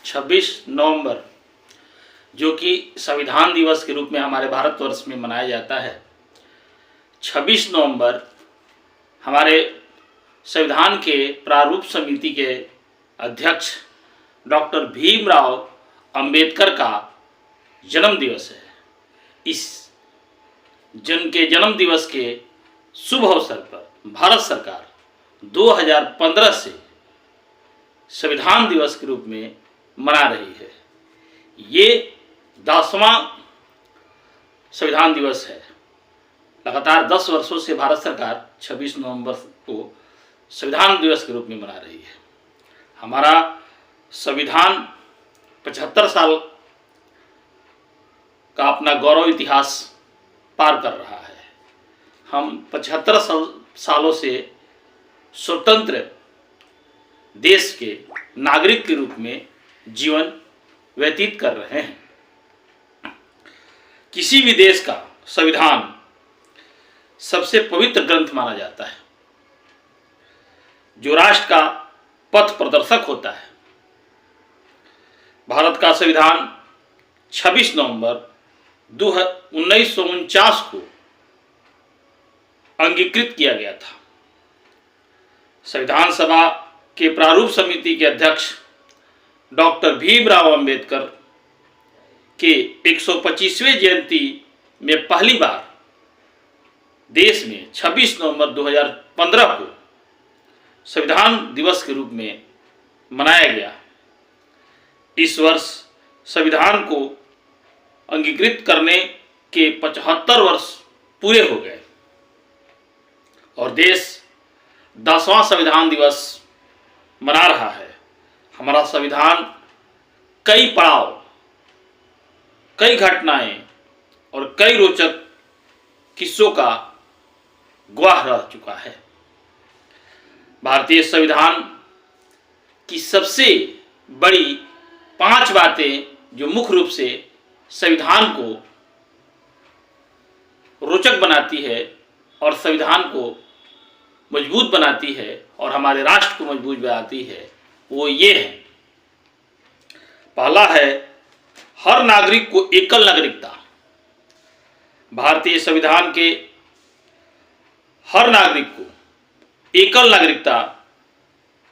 26 नवंबर जो कि संविधान दिवस के रूप में हमारे भारतवर्ष में मनाया जाता है। 26 नवंबर हमारे संविधान के प्रारूप समिति के अध्यक्ष डॉक्टर भीमराव अंबेडकर का जन्म दिवस है। इस जन्म दिवस के शुभ अवसर पर भारत सरकार 2015 से संविधान दिवस के रूप में मना रही है। ये 10वां संविधान दिवस है। लगातार 10 वर्षों से भारत सरकार 26 नवंबर को संविधान दिवस के रूप में मना रही है। हमारा संविधान 75 साल का अपना गौरव इतिहास पार कर रहा है। हम 75 सालों से स्वतंत्र देश के नागरिक के रूप में जीवन व्यतीत कर रहे हैं। किसी भी देश का संविधान सबसे पवित्र ग्रंथ माना जाता है, जो राष्ट्र का पथ प्रदर्शक होता है। भारत का संविधान 26 नवंबर 1949 को अंगीकृत किया गया था। संविधान सभा के प्रारूप समिति के अध्यक्ष डॉक्टर भीमराव अंबेडकर के 125वें जयंती में पहली बार देश में 26 नवंबर 2015 को संविधान दिवस के रूप में मनाया गया। इस वर्ष संविधान को अंगीकृत करने के 75 वर्ष पूरे हो गए और देश 10वां संविधान दिवस मना रहा है। हमारा संविधान कई पड़ाव, कई घटनाएं और कई रोचक किस्सों का गवाह रह चुका है। भारतीय संविधान की सबसे बड़ी 5 बातें जो मुख्य रूप से संविधान को रोचक बनाती है और संविधान को मजबूत बनाती है और हमारे राष्ट्र को मजबूत बनाती है, वो ये है। पहला है, हर नागरिक को एकल नागरिकता। भारतीय संविधान के हर नागरिक को एकल नागरिकता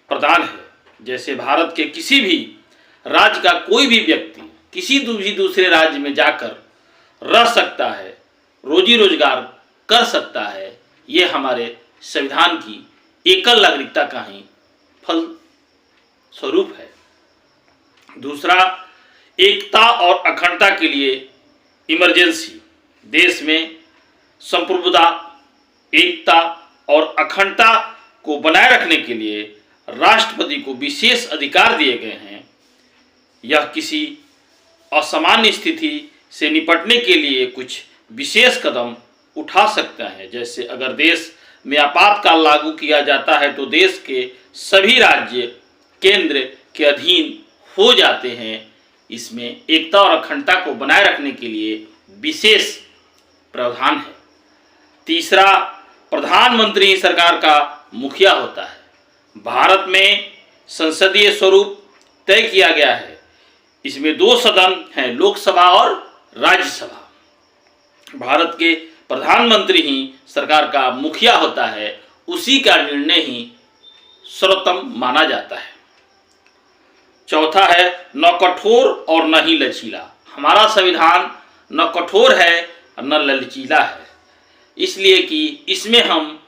प्रदान है। जैसे भारत के किसी भी राज्य का कोई भी व्यक्ति किसी भी दूसरे राज्य में जाकर रह सकता है, रोजी रोजगार कर सकता है। ये हमारे संविधान की एकल नागरिकता का ही फल स्वरूप है। दूसरा, एकता और अखंडता के लिए इमरजेंसी। देश में संप्रभुता, एकता और अखंडता को बनाए रखने के लिए राष्ट्रपति को विशेष अधिकार दिए गए हैं। यह किसी असामान्य स्थिति से निपटने के लिए कुछ विशेष कदम उठा सकता है। जैसे अगर देश में आपातकाल लागू किया जाता है तो देश के सभी राज्य केंद्र के अधीन हो जाते हैं। इसमें एकता और अखंडता को बनाए रखने के लिए विशेष प्रावधान है। तीसरा, प्रधानमंत्री सरकार का मुखिया होता है। भारत में संसदीय स्वरूप तय किया गया है। इसमें 2 सदन हैं, लोकसभा और राज्यसभा। भारत के प्रधानमंत्री ही सरकार का मुखिया होता है। उसी का निर्णय ही सर्वोत्तम माना जाता है। चौथा है, न कठोर और न ही लचीला। हमारा संविधान न कठोर है न लचीला है, इसलिए कि इसमें हम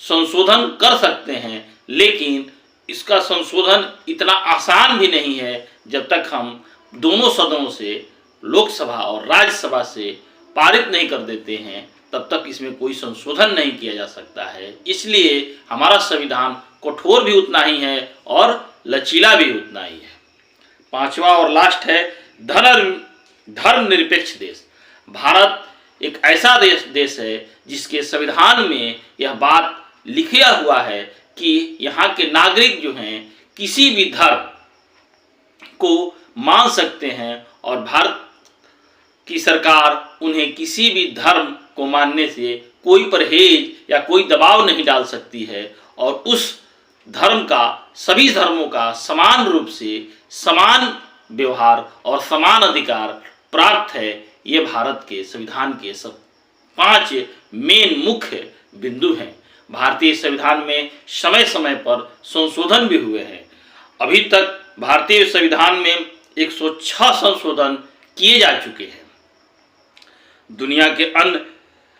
संशोधन कर सकते हैं, लेकिन इसका संशोधन इतना आसान भी नहीं है। जब तक हम दोनों सदनों से, लोकसभा और राज्यसभा से पारित नहीं कर देते हैं, तब तक इसमें कोई संशोधन नहीं किया जा सकता है। इसलिए हमारा संविधान कठोर भी उतना ही है और लचीला भी उतना ही है। 5वां और लास्ट है, धर्मनिरपेक्ष देश। भारत एक ऐसा देश है जिसके संविधान में यह बात लिखा हुआ है कि यहाँ के नागरिक जो हैं किसी भी धर्म को मान सकते हैं और भारत की सरकार उन्हें किसी भी धर्म को मानने से कोई परहेज या कोई दबाव नहीं डाल सकती है और उस धर्म का, सभी धर्मों का समान रूप से, समान व्यवहार और समान अधिकार प्राप्त है। ये भारत के संविधान के सब 5 मेन मुख्य बिंदु हैं। भारतीय संविधान में समय समय पर संशोधन भी हुए हैं। अभी तक भारतीय संविधान में 106 संशोधन किए जा चुके हैं। दुनिया के अन्य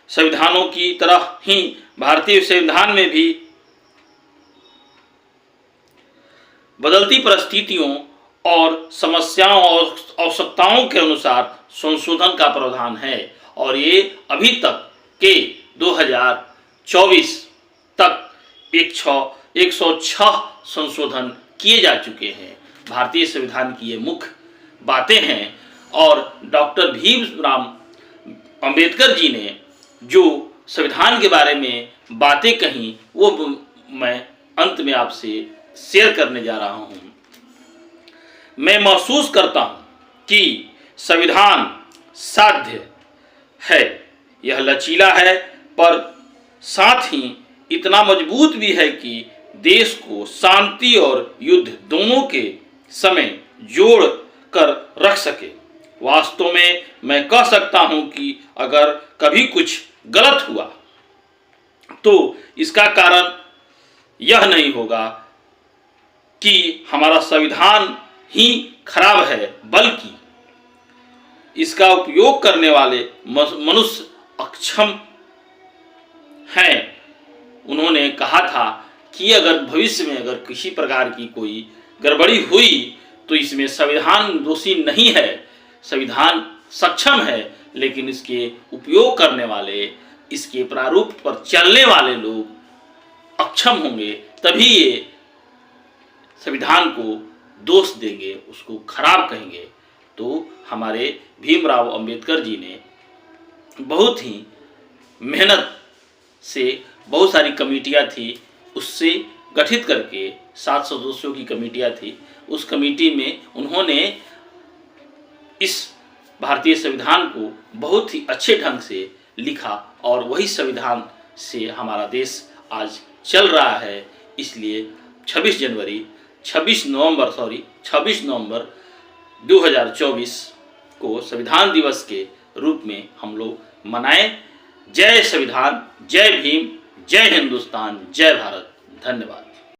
संविधानों की तरह ही भारतीय संविधान में भी बदलती परिस्थितियों और समस्याओं और आवश्यकताओं के अनुसार संशोधन का प्रावधान है और ये अभी तक के 2024 तक 106 संशोधन किए जा चुके हैं। भारतीय संविधान की ये मुख्य बातें हैं और डॉक्टर भीमराव अंबेडकर जी ने जो संविधान के बारे में बातें कही वो मैं अंत में आपसे शेयर करने जा रहा हूँ। मैं महसूस करता हूँ कि संविधान साध्य है, यह लचीला है पर साथ ही इतना मजबूत भी है कि देश को शांति और युद्ध दोनों के समय जोड़ कर रख सके। वास्तव में मैं कह सकता हूं कि अगर कभी कुछ गलत हुआ तो इसका कारण यह नहीं होगा कि हमारा संविधान ही खराब है, बल्कि इसका उपयोग करने वाले मनुष्य अक्षम हैं। उन्होंने कहा था कि अगर भविष्य में अगर किसी प्रकार की कोई गड़बड़ी हुई तो इसमें संविधान दोषी नहीं है, संविधान सक्षम है, लेकिन इसके उपयोग करने वाले, इसके प्रारूप पर चलने वाले लोग अक्षम होंगे, तभी ये संविधान को दोष देंगे, उसको खराब कहेंगे। तो हमारे भीमराव अंबेडकर जी ने बहुत ही मेहनत से बहुत सारी कमेटियां थी, उससे गठित करके 7 सदस्यों की कमेटियां थी। उस कमेटी में उन्होंने इस भारतीय संविधान को बहुत ही अच्छे ढंग से लिखा और वही संविधान से हमारा देश आज चल रहा है। इसलिए 26 नवंबर 2024 को संविधान दिवस के रूप में हम लोग मनाएं। जय संविधान, जय भीम, जय हिंदुस्तान, जय भारत। धन्यवाद।